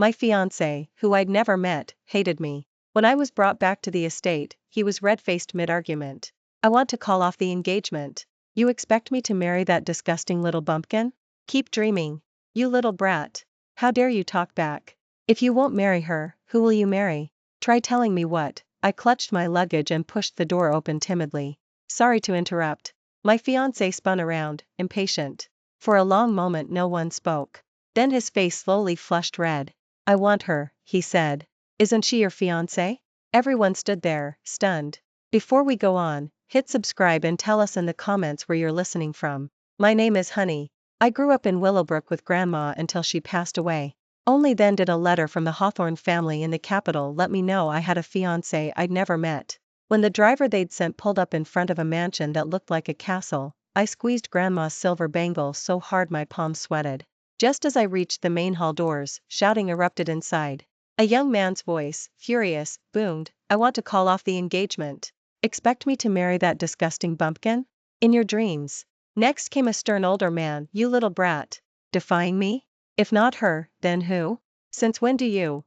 My fiancé, who I'd never met, hated me. When I was brought back to the estate, he was red-faced mid-argument. I want to call off the engagement. You expect me to marry that disgusting little bumpkin? Keep dreaming. You little brat. How dare you talk back? If you won't marry her, who will you marry? Try telling me what. I clutched my luggage and pushed the door open timidly. Sorry to interrupt. My fiancé spun around, impatient. For a long moment no one spoke. Then his face slowly flushed red. I want her, he said. Isn't she your fiancé? Everyone stood there, stunned. Before we go on, hit subscribe and tell us in the comments where you're listening from. My name is Honey. I grew up in Willowbrook with Grandma until she passed away. Only then did a letter from the Hawthorne family in the capital let me know I had a fiancé I'd never met. When the driver they'd sent pulled up in front of a mansion that looked like a castle, I squeezed Grandma's silver bangle so hard my palms sweated. Just as I reached the main hall doors, shouting erupted inside. A young man's voice, furious, boomed, I want to call off the engagement. Expect me to marry that disgusting bumpkin? In your dreams. Next came a stern older man, you little brat. Defying me? If not her, then who? Since when do you,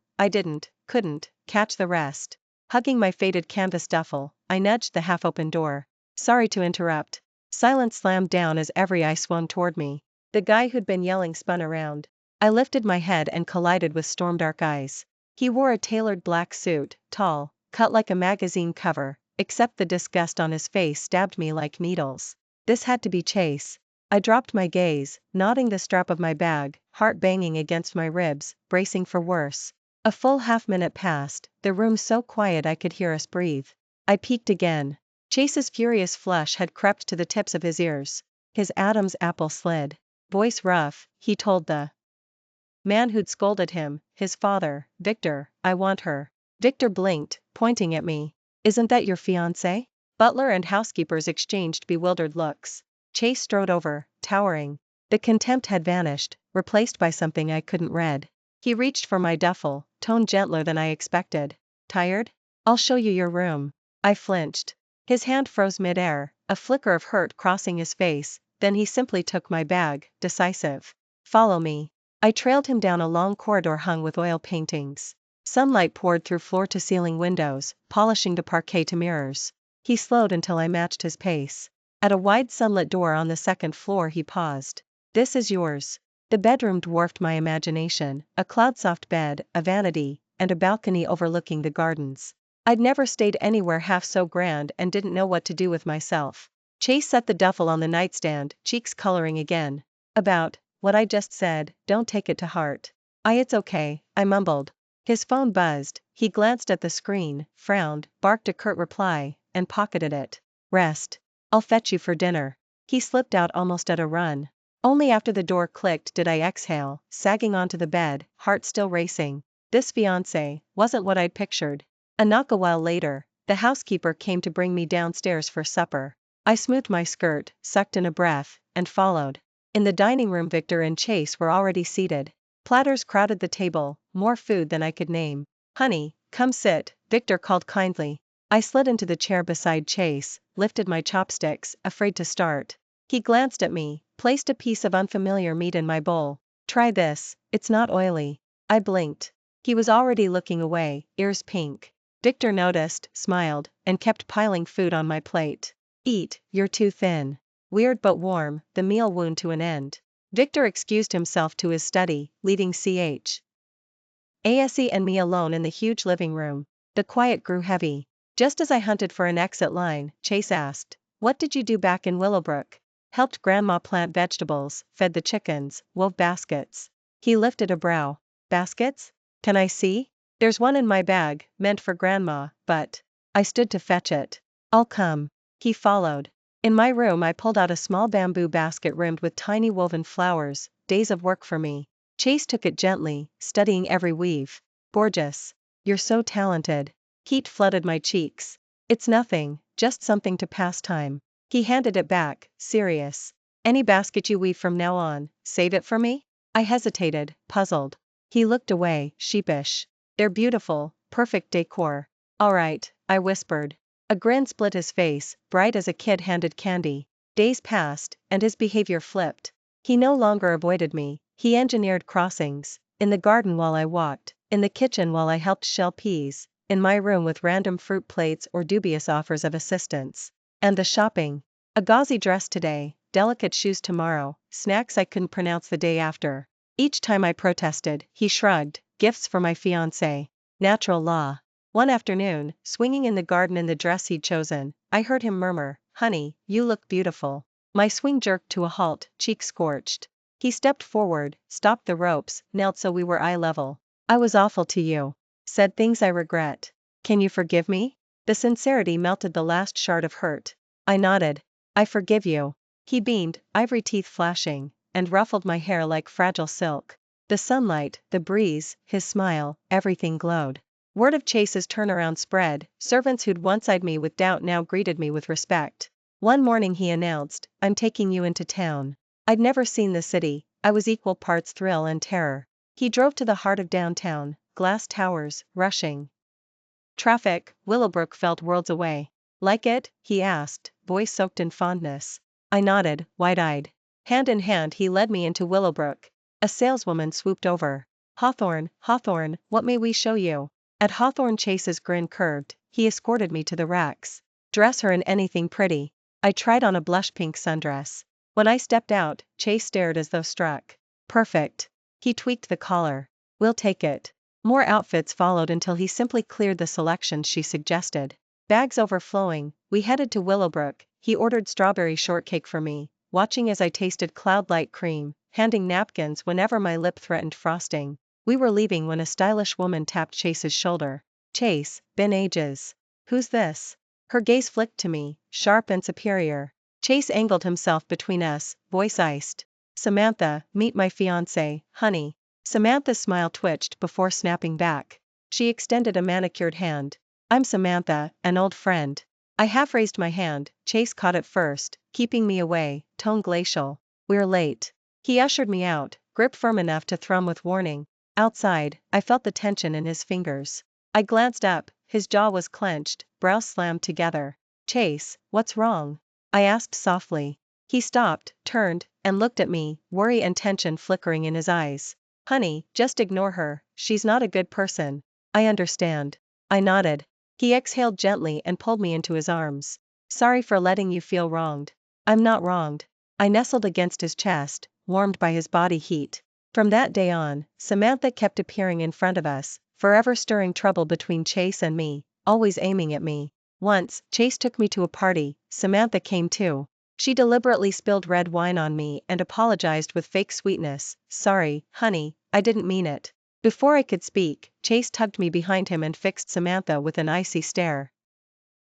couldn't, catch the rest? Hugging my faded canvas duffel, I nudged the half-open door. Sorry to interrupt. Silence slammed down as every eye swung toward me. The guy who'd been yelling spun around. I lifted my head and collided with storm-dark eyes. He wore a tailored black suit, tall, cut like a magazine cover, except the disgust on his face stabbed me like needles. This had to be Chase. I dropped my gaze, knotting the strap of my bag, heart banging against my ribs, bracing for worse. A full half-minute passed, the room so quiet I could hear us breathe. I peeked again. Chase's furious flush had crept to the tips of his ears. His Adam's apple slid. Voice rough, he told the man who'd scolded him, his father, Victor, I want her. Victor blinked, pointing at me. Isn't that your fiancé? Butler and housekeepers exchanged bewildered looks. Chase strode over, towering. The contempt had vanished, replaced by something I couldn't read. He reached for my duffel, tone gentler than I expected. Tired? I'll show you your room. I flinched. His hand froze mid-air, a flicker of hurt crossing his face, then he simply took my bag, decisive. Follow me. I trailed him down a long corridor hung with oil paintings. Sunlight poured through floor-to-ceiling windows, polishing the parquet to mirrors. He slowed until I matched his pace. At a wide sunlit door on the second floor he paused. This is yours. The bedroom dwarfed my imagination, a cloud-soft bed, a vanity, and a balcony overlooking the gardens. I'd never stayed anywhere half so grand and didn't know what to do with myself. Chase set the duffel on the nightstand, cheeks coloring again. About what I just said, don't take it to heart. It's okay, I mumbled. His phone buzzed, he glanced at the screen, frowned, barked a curt reply, and pocketed it. Rest. I'll fetch you for dinner. He slipped out almost at a run. Only after the door clicked did I exhale, sagging onto the bed, heart still racing. This fiancé wasn't what I'd pictured. A knock a while later, the housekeeper came to bring me downstairs for supper. I smoothed my skirt, sucked in a breath, and followed. In the dining room Victor and Chase were already seated. Platters crowded the table, more food than I could name. Honey, come sit, Victor called kindly. I slid into the chair beside Chase, lifted my chopsticks, afraid to start. He glanced at me, placed a piece of unfamiliar meat in my bowl. Try this, it's not oily. I blinked. He was already looking away, ears pink. Victor noticed, smiled, and kept piling food on my plate. Eat, you're too thin. Weird but warm, the meal wound to an end. Victor excused himself to his study, leaving Ch. Ase and me alone in the huge living room. The quiet grew heavy. Just as I hunted for an exit line, Chase asked, "What did you do back in Willowbrook?" Helped Grandma plant vegetables, fed the chickens, wove baskets. He lifted a brow. Baskets? Can I see? There's one in my bag, meant for Grandma, but I stood to fetch it. I'll come. He followed. In my room I pulled out a small bamboo basket rimmed with tiny woven flowers, days of work for me. Chase took it gently, studying every weave. Gorgeous. You're so talented. Heat flooded my cheeks. It's nothing, just something to pass time. He handed it back, serious. Any basket you weave from now on, save it for me? I hesitated, puzzled. He looked away, sheepish. They're beautiful, perfect decor. All right, I whispered. A grin split his face, bright as a kid handed candy. Days passed, and his behavior flipped. He no longer avoided me, he engineered crossings. In the garden while I walked, in the kitchen while I helped shell peas, in my room with random fruit plates or dubious offers of assistance. And the shopping. A gauzy dress today, delicate shoes tomorrow, snacks I couldn't pronounce the day after. Each time I protested, he shrugged, gifts for my fiancé. Natural law. One afternoon, swinging in the garden in the dress he'd chosen, I heard him murmur, "Honey, you look beautiful." My swing jerked to a halt, cheeks scorched. He stepped forward, stopped the ropes, knelt so we were eye level. "I was awful to you. Said things I regret. Can you forgive me?" The sincerity melted the last shard of hurt. I nodded. "I forgive you." He beamed, ivory teeth flashing, and ruffled my hair like fragile silk. The sunlight, the breeze, his smile, everything glowed. Word of Chase's turnaround spread, servants who'd once eyed me with doubt now greeted me with respect. One morning he announced, "I'm taking you into town." I'd never seen the city, I was equal parts thrill and terror. He drove to the heart of downtown, glass towers, rushing traffic. Willowbrook felt worlds away. "Like it?" he asked, voice soaked in fondness. I nodded, wide-eyed. Hand in hand he led me into Willowbrook. A saleswoman swooped over. "Hawthorne, Hawthorne, what may we show you?" At Hawthorne Chase's grin curved, he escorted me to the racks. "Dress her in anything pretty." I tried on a blush pink sundress. When I stepped out, Chase stared as though struck. "Perfect." He tweaked the collar. "We'll take it." More outfits followed until he simply cleared the selections she suggested. Bags overflowing, we headed to Willowbrook. He ordered strawberry shortcake for me, watching as I tasted cloud-like cream, handing napkins whenever my lip threatened frosting. We were leaving when a stylish woman tapped Chase's shoulder. "Chase, been ages." "Who's this?" Her gaze flicked to me, sharp and superior. Chase angled himself between us, voice iced. "Samantha, meet my fiancé, honey." Samantha's smile twitched before snapping back. She extended a manicured hand. "I'm Samantha, an old friend." I half raised my hand. Chase caught it first, keeping me away, tone glacial. "We're late." He ushered me out, grip firm enough to thrum with warning. Outside, I felt the tension in his fingers. I glanced up, his jaw was clenched, brows slammed together. "Chase, what's wrong?" I asked softly. He stopped, turned, and looked at me, worry and tension flickering in his eyes. "Honey, just ignore her, she's not a good person." "I understand." I nodded. He exhaled gently and pulled me into his arms. "Sorry for letting you feel wronged." "I'm not wronged." I nestled against his chest, warmed by his body heat. From that day on, Samantha kept appearing in front of us, forever stirring trouble between Chase and me, always aiming at me. Once, Chase took me to a party. Samantha came too. She deliberately spilled red wine on me and apologized with fake sweetness. "Sorry, honey, I didn't mean it." Before I could speak, Chase tugged me behind him and fixed Samantha with an icy stare.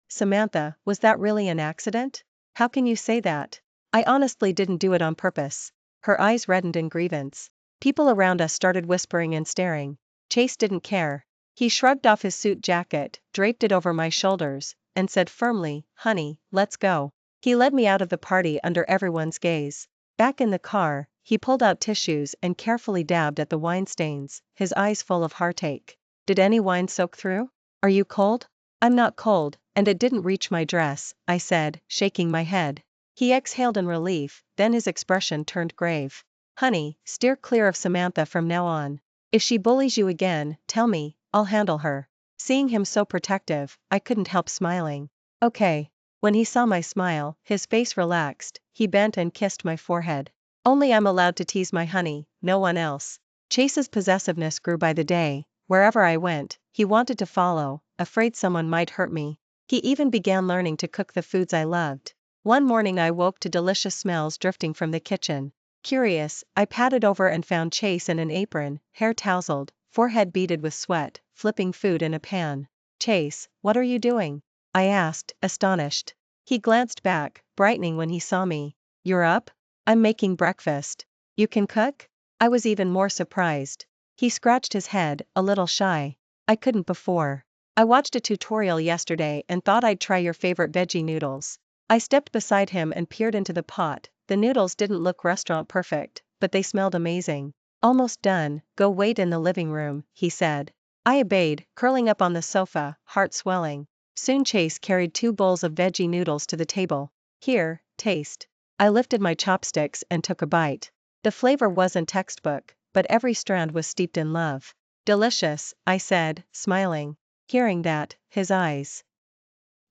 "Samantha, was that really an accident? How can you say that?" "I honestly didn't do it on purpose." Her eyes reddened in grievance. People around us started whispering and staring. Chase didn't care. He shrugged off his suit jacket, draped it over my shoulders, and said firmly, "Honey, let's go." He led me out of the party under everyone's gaze. Back in the car, he pulled out tissues and carefully dabbed at the wine stains, his eyes full of heartache. "Did any wine soak through? Are you cold?" "I'm not cold, and it didn't reach my dress," I said, shaking my head. He exhaled in relief, then his expression turned grave. "Honey, steer clear of Samantha from now on. If she bullies you again, tell me, I'll handle her." Seeing him so protective, I couldn't help smiling. "Okay." When he saw my smile, his face relaxed, he bent and kissed my forehead. "Only I'm allowed to tease my honey, no one else." Chase's possessiveness grew by the day. Wherever I went, he wanted to follow, afraid someone might hurt me. He even began learning to cook the foods I loved. One morning I woke to delicious smells drifting from the kitchen. Curious, I patted over and found Chase in an apron, hair tousled, forehead beaded with sweat, flipping food in a pan. "Chase, what are you doing?" I asked, astonished. He glanced back, brightening when he saw me. "You're up?" "I'm making breakfast." "You can cook?" I was even more surprised. He scratched his head, a little shy. "I couldn't before. I watched a tutorial yesterday and thought I'd try your favorite veggie noodles." I stepped beside him and peered into the pot. The noodles didn't look restaurant perfect, but they smelled amazing. "Almost done, go wait in the living room," he said. I obeyed, curling up on the sofa, heart swelling. Soon Chase carried 2 bowls of veggie noodles to the table. "Here, taste." I lifted my chopsticks and took a bite. The flavor wasn't textbook, but every strand was steeped in love. Delicious, I said, smiling. Hearing that, his eyes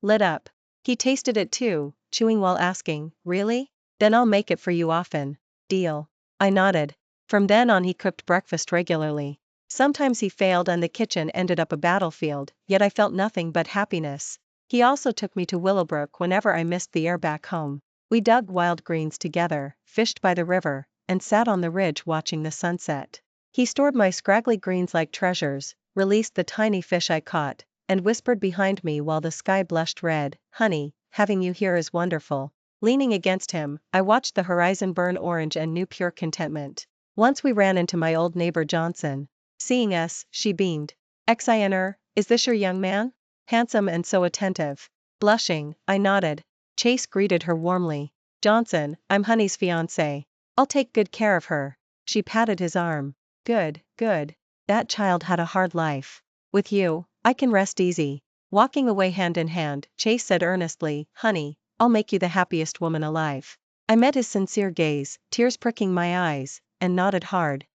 lit up. He tasted it too, chewing while asking, really? Then I'll make it for you often. Deal. I nodded. From then on he cooked breakfast regularly. Sometimes he failed and the kitchen ended up a battlefield, yet I felt nothing but happiness. He also took me to Willowbrook whenever I missed the air back home. We dug wild greens together, fished by the river, and sat on the ridge watching the sunset. He stored my scraggly greens like treasures, released the tiny fish I caught, and whispered behind me while the sky blushed red, "Honey, having you here is wonderful." Leaning against him, I watched the horizon burn orange and knew pure contentment. Once we ran into my old neighbor Johnson. Seeing us, she beamed. "Xiner, is this your young man? Handsome and so attentive." Blushing, I nodded. Chase greeted her warmly. "Johnson, I'm Honey's fiancé. I'll take good care of her." She patted his arm. "Good, good. That child had a hard life. With you, I can rest easy." Walking away hand in hand, Chase said earnestly, "Honey, I'll make you the happiest woman alive." I met his sincere gaze, tears pricking my eyes, and nodded hard.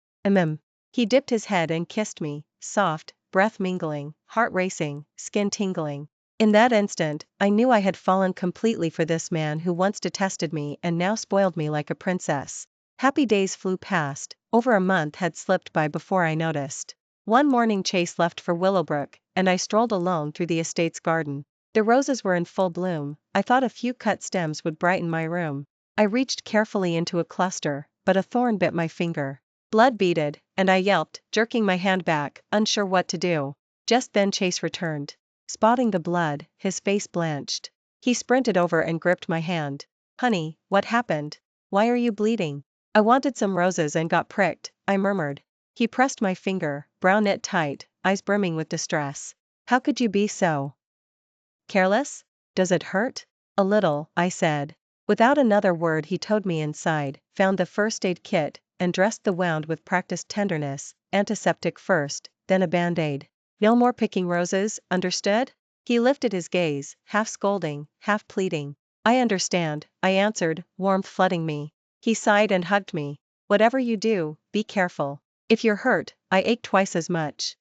He dipped his head and kissed me, soft, breath mingling, heart racing, skin tingling. In that instant, I knew I had fallen completely for this man who once detested me and now spoiled me like a princess. Happy days flew past. Over a month had slipped by before I noticed. One morning Chase left for Willowbrook, and I strolled alone through the estate's garden. The roses were in full bloom. I thought a few cut stems would brighten my room. I reached carefully into a cluster, but a thorn bit my finger. Blood beaded, and I yelped, jerking my hand back, unsure what to do. Just then Chase returned. Spotting the blood, his face blanched. He sprinted over and gripped my hand. "Honey, what happened? Why are you bleeding?" "I wanted some roses and got pricked," I murmured. He pressed my finger, brow knit tight, eyes brimming with distress. "How could you be so careless? Does it hurt?" "A little," I said. Without another word he towed me inside, found the first aid kit, and dressed the wound with practiced tenderness, antiseptic first, then a band-aid. "No more picking roses, understood?" He lifted his gaze, half scolding, half pleading. "I understand," I answered, warmth flooding me. He sighed and hugged me. "Whatever you do, be careful. If you're hurt, I ache twice as much."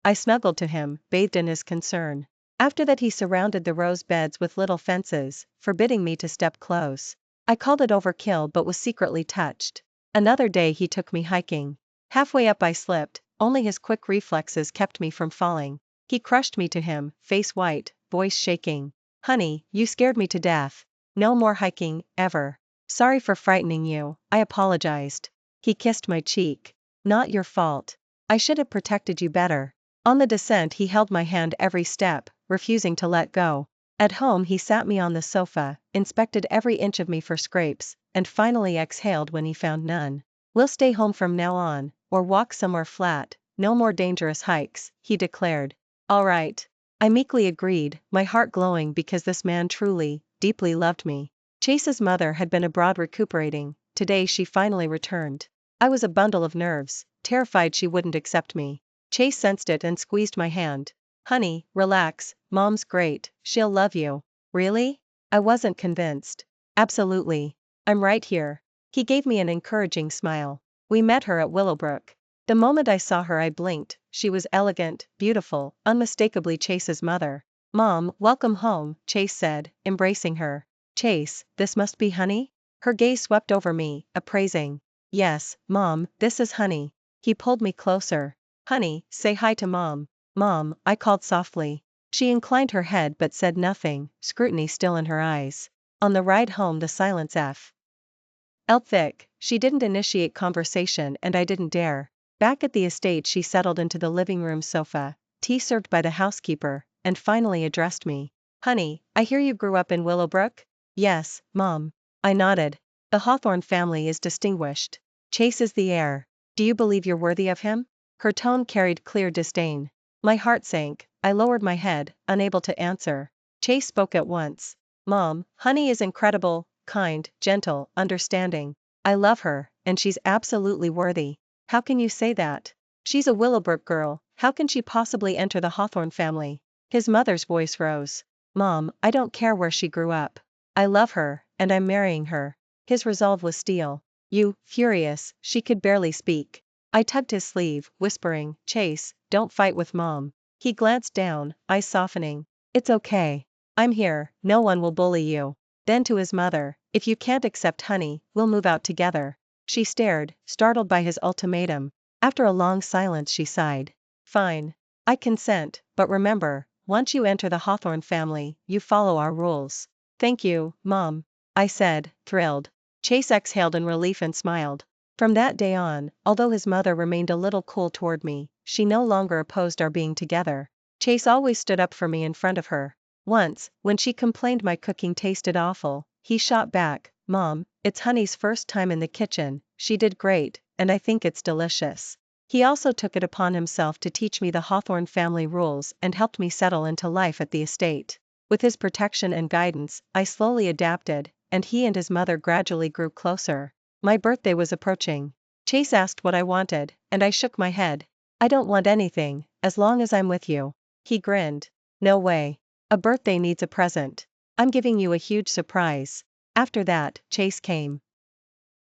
I snuggled to him, bathed in his concern. After that he surrounded the rose beds with little fences, forbidding me to step close. I called it overkill but was secretly touched. Another day he took me hiking. Halfway up I slipped, only his quick reflexes kept me from falling. He crushed me to him, face white, voice shaking. "Honey, you scared me to death. No more hiking, ever." "Sorry for frightening you," I apologized. He kissed my cheek. "Not your fault. I should have protected you better." On the descent he held my hand every step, refusing to let go. At home he sat me on the sofa, inspected every inch of me for scrapes, and finally exhaled when he found none. "We'll stay home from now on, or walk somewhere flat, no more dangerous hikes," he declared. "All right." I meekly agreed, my heart glowing because this man truly, deeply loved me. Chase's mother had been abroad recuperating. Today she finally returned. I was a bundle of nerves, terrified she wouldn't accept me. Chase sensed it and squeezed my hand. "Honey, relax, Mom's great, she'll love you." "Really?" I wasn't convinced. "Absolutely. I'm right here." He gave me an encouraging smile. We met her at Willowbrook. The moment I saw her I blinked. She was elegant, beautiful, unmistakably Chase's mother. "Mom, welcome home," Chase said, embracing her. "Chase, this must be Honey?" Her gaze swept over me, appraising. "Yes, Mom, this is Honey." He pulled me closer. "Honey, say hi to Mom." "Mom," I called softly. She inclined her head but said nothing, scrutiny still in her eyes. On the ride home the silence felt thick. She didn't initiate conversation and I didn't dare. Back at the estate she settled into the living room sofa, tea served by the housekeeper, and finally addressed me. "Honey, I hear you grew up in Willowbrook?" "Yes, Mom." I nodded. "The Hawthorne family is distinguished. Chase is the heir. Do you believe you're worthy of him?" Her tone carried clear disdain. My heart sank. I lowered my head, unable to answer. Chase spoke at once. "Mom, Honey is incredible, kind, gentle, understanding. I love her, and she's absolutely worthy." "How can you say that? She's a Willowbrook girl, how can she possibly enter the Hawthorne family?" His mother's voice rose. "Mom, I don't care where she grew up. I love her, and I'm marrying her." His resolve was steel. You, furious, she could barely speak. I tugged his sleeve, whispering, Chase, don't fight with Mom. He glanced down, eyes softening. It's okay. I'm here, no one will bully you. Then to his mother, if you can't accept Honey, we'll move out together. She stared, startled by his ultimatum. After a long silence she sighed. Fine. I consent, but remember, once you enter the Hawthorne family, you follow our rules. Thank you, Mom. I said, thrilled. Chase exhaled in relief and smiled. From that day on, although his mother remained a little cool toward me, she no longer opposed our being together. Chase always stood up for me in front of her. Once, when she complained my cooking tasted awful, he shot back, Mom, it's Honey's first time in the kitchen, she did great, and I think it's delicious. He also took it upon himself to teach me the Hawthorne family rules and helped me settle into life at the estate. With his protection and guidance, I slowly adapted, and he and his mother gradually grew closer. My birthday was approaching. Chase asked what I wanted, and I shook my head. I don't want anything, as long as I'm with you. He grinned. No way. A birthday needs a present. I'm giving you a huge surprise. After that, Chase came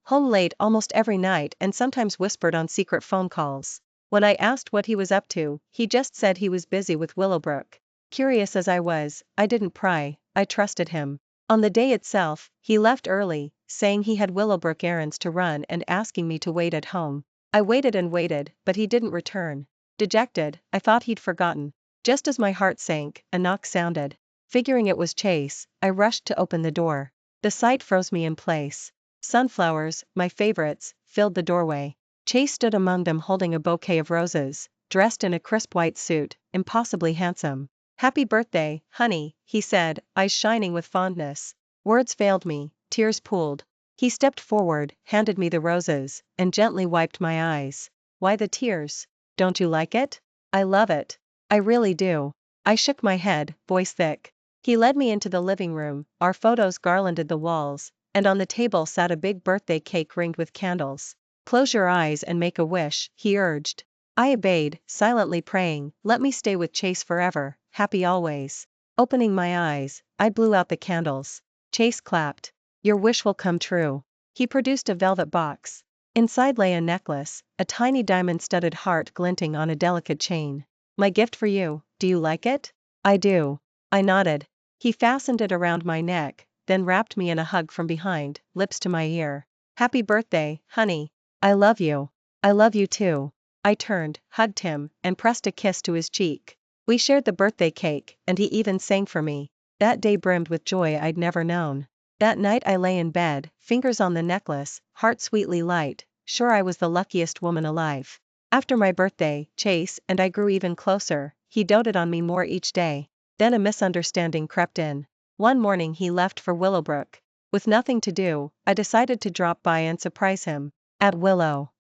home late almost every night and sometimes whispered on secret phone calls. When I asked what he was up to, he just said he was busy with Willowbrook. Curious as I was, I didn't pry, I trusted him. On the day itself, he left early, saying he had Willowbrook errands to run and asking me to wait at home. I waited and waited, but he didn't return. Dejected, I thought he'd forgotten. Just as my heart sank, a knock sounded. Figuring it was Chase, I rushed to open the door. The sight froze me in place. Sunflowers, my favorites, filled the doorway. Chase stood among them holding a bouquet of roses, dressed in a crisp white suit, impossibly handsome. Happy birthday, Honey, he said, eyes shining with fondness. Words failed me, tears pooled. He stepped forward, handed me the roses, and gently wiped my eyes. Why the tears? Don't you like it? I love it. I really do. I shook my head, voice thick. He led me into the living room, our photos garlanded the walls, and on the table sat a big birthday cake ringed with candles. Close your eyes and make a wish, he urged. I obeyed, silently praying, let me stay with Chase forever, happy always. Opening my eyes, I blew out the candles. Chase clapped. Your wish will come true. He produced a velvet box. Inside lay a necklace, a tiny diamond-studded heart glinting on a delicate chain. My gift for you, do you like it? I do. I nodded. He fastened it around my neck, then wrapped me in a hug from behind, lips to my ear. Happy birthday, Honey. I love you. I love you too. I turned, hugged him, and pressed a kiss to his cheek. We shared the birthday cake, and he even sang for me. That day brimmed with joy I'd never known. That night I lay in bed, fingers on the necklace, heart sweetly light, sure I was the luckiest woman alive. After my birthday, Chase and I grew even closer, he doted on me more each day. Then a misunderstanding crept in. One morning he left for Willowbrook. With nothing to do, I decided to drop by and surprise him. At Willowbrook,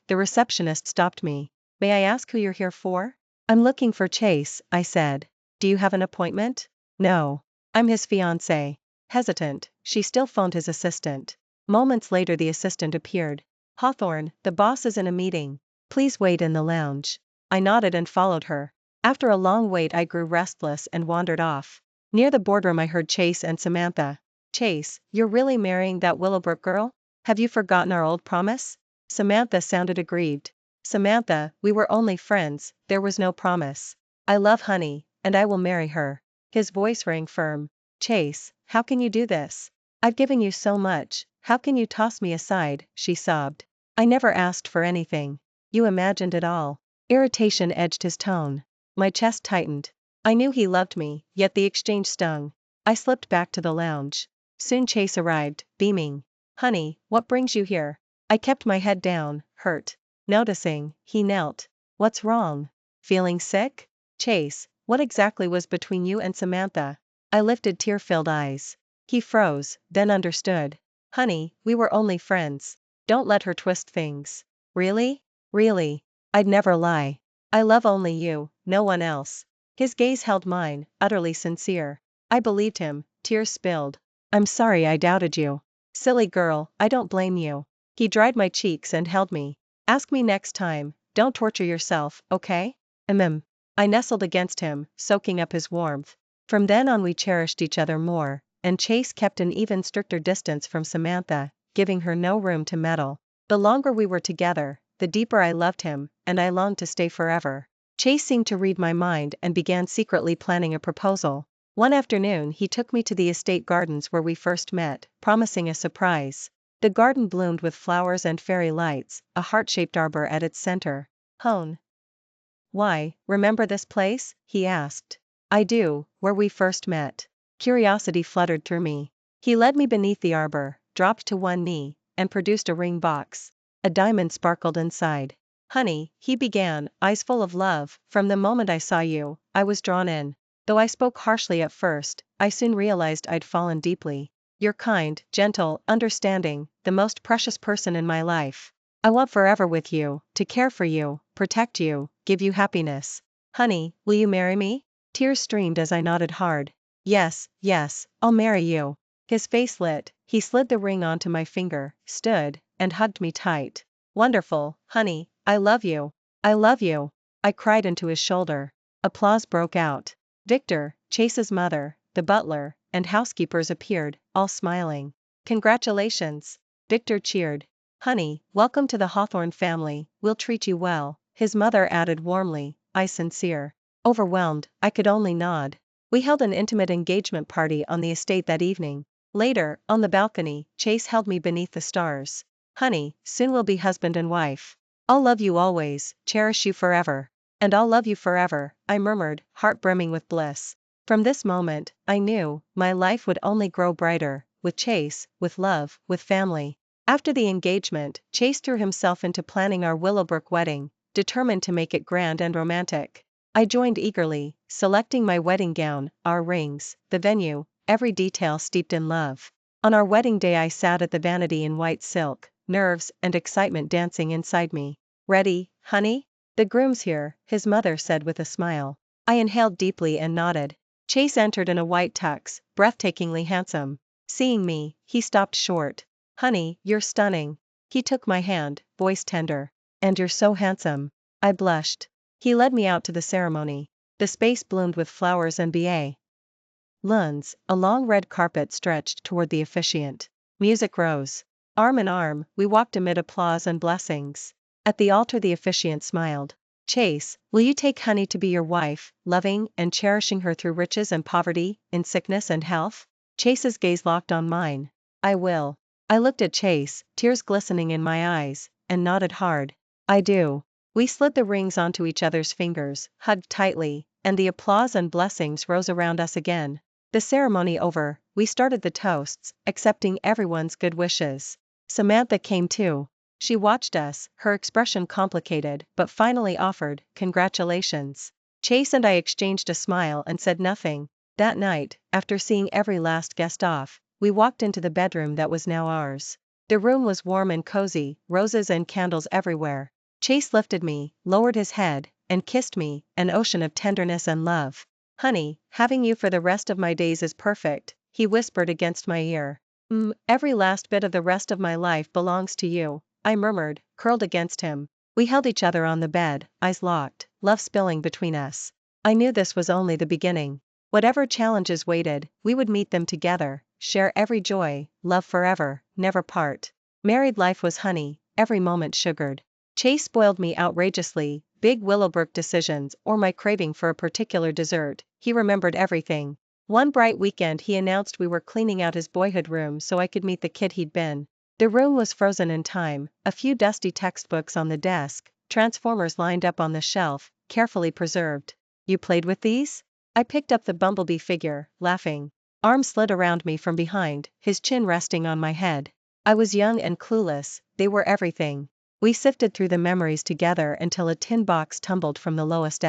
the receptionist stopped me. May I ask who you're here for? I'm looking for Chase, I said. Do you have an appointment? No. I'm his fiancée. Hesitant, she still phoned his assistant. Moments later the assistant appeared. Hawthorne, the boss is in a meeting. Please wait in the lounge. I nodded and followed her. After a long wait I grew restless and wandered off. Near the boardroom I heard Chase and Samantha. Chase, you're really marrying that Willowbrook girl? Have you forgotten our old promise? Samantha sounded aggrieved. Samantha, we were only friends, there was no promise. I love Honey, and I will marry her. His voice rang firm. Chase, how can you do this? I've given you so much, how can you toss me aside, she sobbed. I never asked for anything. You imagined it all. Irritation edged his tone. My chest tightened. I knew he loved me, yet the exchange stung. I slipped back to the lounge. Soon Chase arrived, beaming. Honey, what brings you here? I kept my head down, hurt. Noticing, he knelt. What's wrong? Feeling sick? Chase, what exactly was between you and Samantha? I lifted tear-filled eyes. He froze, then understood. Honey, we were only friends. Don't let her twist things. Really? Really? I'd never lie. I love only you, no one else. His gaze held mine, utterly sincere. I believed him, tears spilled. I'm sorry I doubted you. Silly girl, I don't blame you. He dried my cheeks and held me. Ask me next time, don't torture yourself, okay? I nestled against him, soaking up his warmth. From then on we cherished each other more, and Chase kept an even stricter distance from Samantha, giving her no room to meddle. The longer we were together, the deeper I loved him, and I longed to stay forever. Chase seemed to read my mind and began secretly planning a proposal. One afternoon he took me to the estate gardens where we first met, promising a surprise. The garden bloomed with flowers and fairy lights, a heart-shaped arbor at its center. Hone. Why, remember this place? He asked. I do, where we first met. Curiosity fluttered through me. He led me beneath the arbor, dropped to one knee, and produced a ring box. A diamond sparkled inside. Honey, he began, eyes full of love, from the moment I saw you, I was drawn in. Though I spoke harshly at first, I soon realized I'd fallen deeply. You're kind, gentle, understanding, the most precious person in my life. I want forever with you, to care for you, protect you, give you happiness. Honey, will you marry me? Tears streamed as I nodded hard. Yes, yes, I'll marry you. His face lit, he slid the ring onto my finger, stood, and hugged me tight. Wonderful, honey, I love you. I love you. I cried into his shoulder. Applause broke out. Victor, Chase's mother, the butler, and housekeepers appeared, all smiling. Congratulations. Victor cheered. Honey, welcome to the Hawthorne family, we'll treat you well, his mother added warmly, I sincere. Overwhelmed, I could only nod. We held an intimate engagement party on the estate that evening. Later, on the balcony, Chase held me beneath the stars. Honey, soon we'll be husband and wife. I'll love you always, cherish you forever. And I'll love you forever, I murmured, heart brimming with bliss. From this moment, I knew, my life would only grow brighter, with Chase, with love, with family. After the engagement, Chase threw himself into planning our Willowbrook wedding, determined to make it grand and romantic. I joined eagerly, selecting my wedding gown, our rings, the venue, every detail steeped in love. On our wedding day I sat at the vanity in white silk, nerves and excitement dancing inside me. Ready, honey? The groom's here, his mother said with a smile. I inhaled deeply and nodded. Chase entered in a white tux, breathtakingly handsome. Seeing me, he stopped short. Honey, you're stunning. He took my hand, voice tender. And you're so handsome. I blushed. He led me out to the ceremony. The space bloomed with flowers and billets. Lawns, a long red carpet stretched toward the officiant. Music rose. Arm in arm, we walked amid applause and blessings. At the altar the officiant smiled. Chase, will you take Honey to be your wife, loving and cherishing her through riches and poverty, in sickness and health? Chase's gaze locked on mine. I will. I looked at Chase, tears glistening in my eyes, and nodded hard. I do. We slid the rings onto each other's fingers, hugged tightly, and the applause and blessings rose around us again. The ceremony over, we started the toasts, accepting everyone's good wishes. Samantha came too. She watched us, her expression complicated, but finally offered, congratulations. Chase and I exchanged a smile and said nothing. That night, after seeing every last guest off, we walked into the bedroom that was now ours. The room was warm and cozy, roses and candles everywhere. Chase lifted me, lowered his head, and kissed me, an ocean of tenderness and love. Honey, having you for the rest of my days is perfect, he whispered against my ear. Every last bit of the rest of my life belongs to you, I murmured, curled against him. We held each other on the bed, eyes locked, love spilling between us. I knew this was only the beginning. Whatever challenges waited, we would meet them together, share every joy, love forever, never part. Married life was honey, every moment sugared. Chase spoiled me outrageously, big Willowbrook decisions or my craving for a particular dessert, he remembered everything. One bright weekend he announced we were cleaning out his boyhood room so I could meet the kid he'd been. The room was frozen in time, a few dusty textbooks on the desk, Transformers lined up on the shelf, carefully preserved. You played with these? I picked up the bumblebee figure, laughing. Arms slid around me from behind, his chin resting on my head. I was young and clueless, they were everything. We sifted through the memories together until a tin box tumbled from the lowest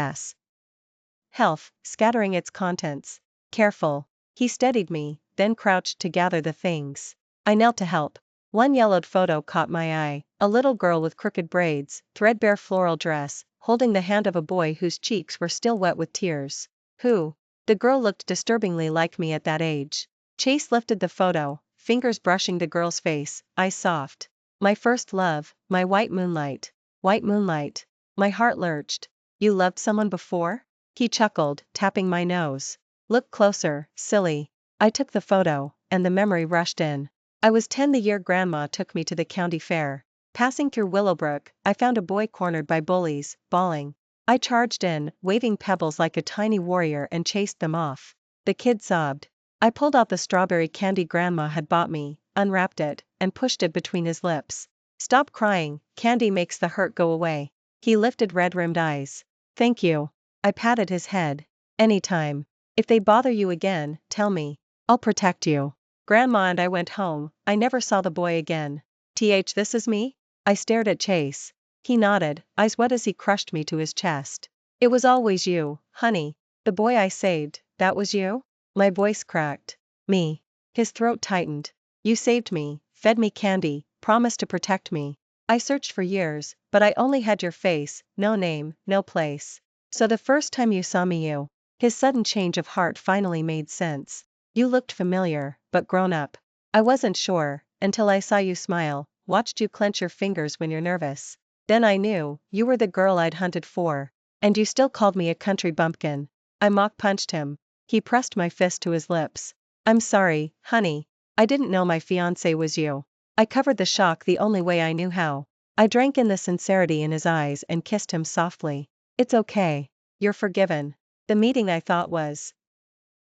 shelf, scattering its contents. Careful. He steadied me, then crouched to gather the things. I knelt to help. One yellowed photo caught my eye, a little girl with crooked braids, threadbare floral dress, holding the hand of a boy whose cheeks were still wet with tears. Who? The girl looked disturbingly like me at that age. Chase lifted the photo, fingers brushing the girl's face, eyes soft. My first love, my white moonlight. White moonlight. My heart lurched. You loved someone before? He chuckled, tapping my nose. Look closer, silly. I took the photo, and the memory rushed in. I was 10 the year Grandma took me to the county fair. Passing through Willowbrook, I found a boy cornered by bullies, bawling. I charged in, waving pebbles like a tiny warrior and chased them off. The kid sobbed. I pulled out the strawberry candy Grandma had bought me, unwrapped it, and pushed it between his lips. Stop crying, candy makes the hurt go away. He lifted red-rimmed eyes. Thank you. I patted his head. Anytime. If they bother you again, tell me. I'll protect you. Grandma and I went home. I never saw the boy again. This is me? I stared at Chase. He nodded, eyes wet as he crushed me to his chest. It was always you, honey. The boy I saved, that was you? My voice cracked. Me. His throat tightened. You saved me, fed me candy, promised to protect me. I searched for years, but I only had your face, no name, no place. So the first time you saw me you. His sudden change of heart finally made sense. You looked familiar, but grown up. I wasn't sure, until I saw you smile, watched you clench your fingers when you're nervous. Then I knew, you were the girl I'd hunted for. And you still called me a country bumpkin. I mock punched him. He pressed my fist to his lips. I'm sorry, honey. I didn't know my fiancé was you. I covered the shock the only way I knew how. I drank in the sincerity in his eyes and kissed him softly. It's okay. You're forgiven. The meeting I thought was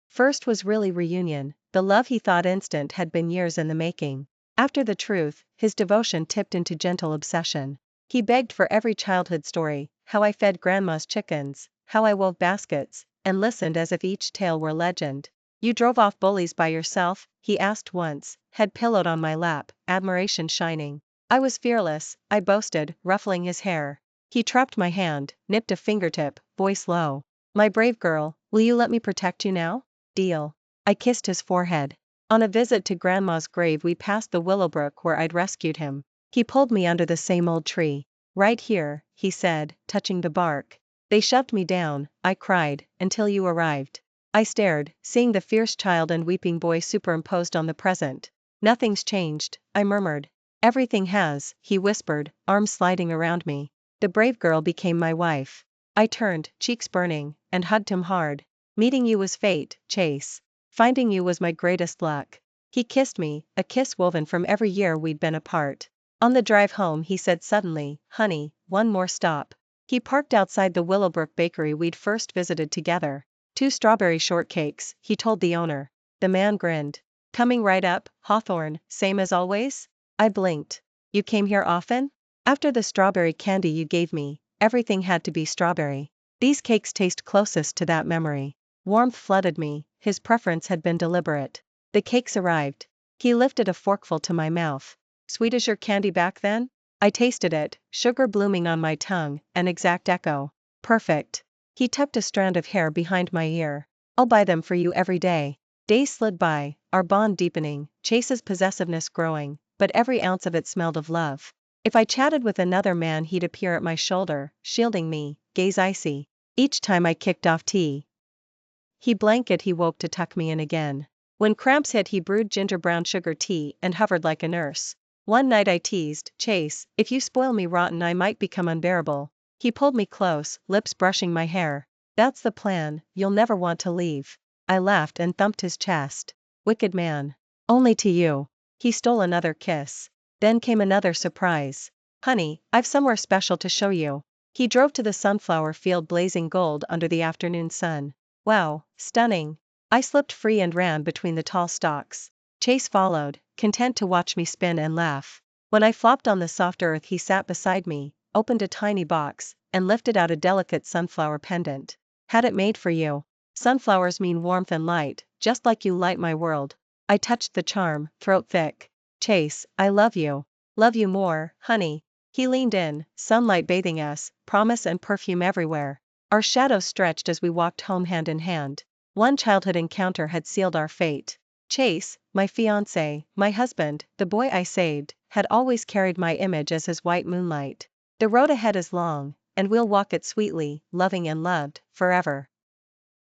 first was really reunion. The love he thought instant had been years in the making. After the truth, his devotion tipped into gentle obsession. He begged for every childhood story, how I fed Grandma's chickens, how I wove baskets, and listened as if each tale were legend. You drove off bullies by yourself? He asked once, head pillowed on my lap, admiration shining. I was fearless, I boasted, ruffling his hair. He trapped my hand, nipped a fingertip, voice low. My brave girl, will you let me protect you now? Deal. I kissed his forehead. On a visit to Grandma's grave we passed the Willowbrook where I'd rescued him. He pulled me under the same old tree. Right here, he said, touching the bark. They shoved me down, I cried, until you arrived. I stared, seeing the fierce child and weeping boy superimposed on the present. Nothing's changed, I murmured. Everything has, he whispered, arms sliding around me. The brave girl became my wife. I turned, cheeks burning, and hugged him hard. Meeting you was fate, Chase. Finding you was my greatest luck. He kissed me, a kiss woven from every year we'd been apart. On the drive home he said suddenly, honey, one more stop. He parked outside the Willowbrook bakery we'd first visited together. 2 strawberry shortcakes, he told the owner. The man grinned. Coming right up, Hawthorne, same as always? I blinked. You came here often? After the strawberry candy you gave me, everything had to be strawberry. These cakes taste closest to that memory. Warmth flooded me, his preference had been deliberate. The cakes arrived. He lifted a forkful to my mouth. Sweet as your candy back then? I tasted it, sugar blooming on my tongue, an exact echo. Perfect. He tucked a strand of hair behind my ear. I'll buy them for you every day. Days slid by, our bond deepening, Chase's possessiveness growing, but every ounce of it smelled of love. If I chatted with another man he'd appear at my shoulder, shielding me, gaze icy. Each time I kicked off tea, he woke to tuck me in again. When cramps hit he brewed ginger brown sugar tea and hovered like a nurse. One night I teased, Chase, if you spoil me rotten I might become unbearable. He pulled me close, lips brushing my hair. That's the plan, you'll never want to leave. I laughed and thumped his chest. Wicked man. Only to you. He stole another kiss. Then came another surprise. Honey, I've somewhere special to show you. He drove to the sunflower field blazing gold under the afternoon sun. Wow, stunning. I slipped free and ran between the tall stalks. Chase followed, content to watch me spin and laugh. When I flopped on the soft earth he sat beside me, opened a tiny box, and lifted out a delicate sunflower pendant. Had it made for you. Sunflowers mean warmth and light, just like you light my world. I touched the charm, throat thick. Chase, I love you. Love you more, honey. He leaned in, sunlight bathing us, promise and perfume everywhere. Our shadows stretched as we walked home hand in hand. One childhood encounter had sealed our fate. Chase, my fiancé, my husband, the boy I saved, had always carried my image as his white moonlight. The road ahead is long, and we'll walk it sweetly, loving and loved, forever.